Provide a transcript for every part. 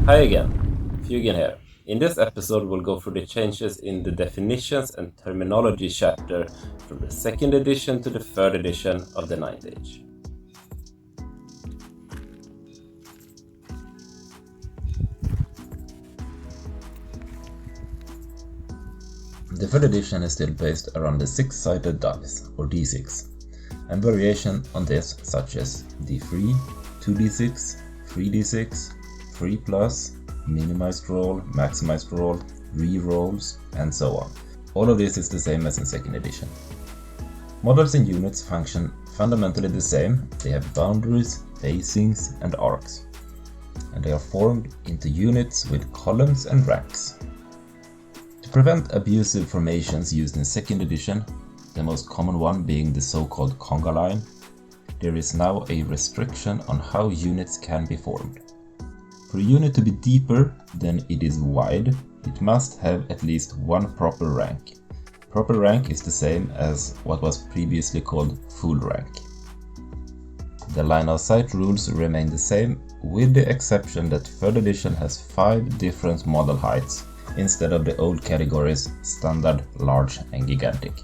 Hi again, Fugen here. In this episode we'll go through the changes in the definitions and terminology chapter from the 2nd edition to the 3rd edition of the 9th Age. The 3rd edition is still based around the 6-sided dice, or d6, and variation on this such as d3, 2d6, 3d6, 3+, minimized roll, maximized roll, re-rolls, and so on. All of this is the same as in 2nd edition. Models and units function fundamentally the same. They have boundaries, facings, and arcs, and they are formed into units with columns and ranks. To prevent abusive formations used in 2nd edition, the most common one being the so-called conga line, there is now a restriction on how units can be formed. For a unit to be deeper than it is wide, it must have at least one proper rank. Proper rank is the same as what was previously called full rank. The line of sight rules remain the same, with the exception that 3rd edition has 5 different model heights, instead of the old categories standard, large, and gigantic.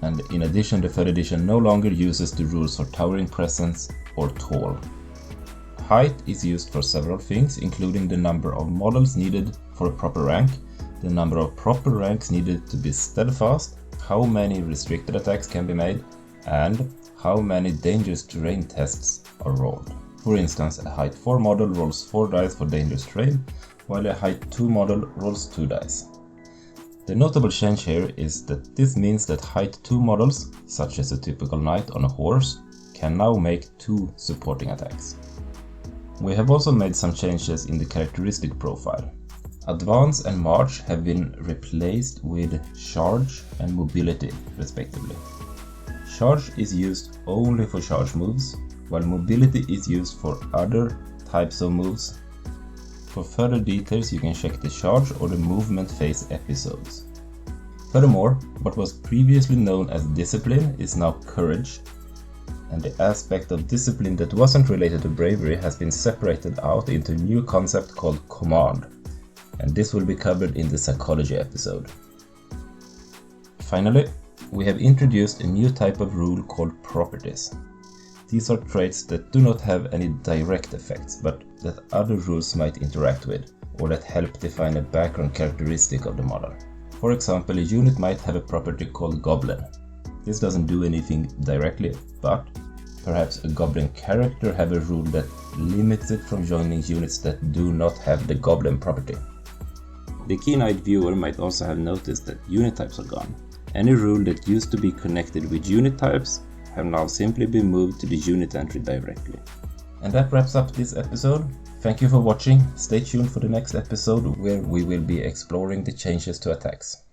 And in addition, the 3rd edition no longer uses the rules for towering presence or tall. Height is used for several things, including the number of models needed for a proper rank, the number of proper ranks needed to be steadfast, how many restricted attacks can be made, and how many dangerous terrain tests are rolled. For instance, a height 4 model rolls 4 dice for dangerous terrain, while a height 2 model rolls 2 dice. The notable change here is that this means that height 2 models, such as a typical knight on a horse, can now make 2 supporting attacks. We have also made some changes in the characteristic profile. Advance and march have been replaced with charge and mobility, respectively. Charge is used only for charge moves, while mobility is used for other types of moves. For further details you can check the charge or the movement phase episodes. Furthermore, what was previously known as discipline is now courage, and the aspect of discipline that wasn't related to bravery has been separated out into a new concept called command, and this will be covered in the psychology episode. Finally, we have introduced a new type of rule called properties. These are traits that do not have any direct effects, but that other rules might interact with, or that help define a background characteristic of the model. For example, a unit might have a property called Goblin. This doesn't do anything directly, but perhaps a Goblin character have a rule that limits it from joining units that do not have the Goblin property. The keen-eyed viewer might also have noticed that unit types are gone. Any rule that used to be connected with unit types have now simply been moved to the unit entry directly. And that wraps up this episode. Thank you for watching. Stay tuned for the next episode where we will be exploring the changes to attacks.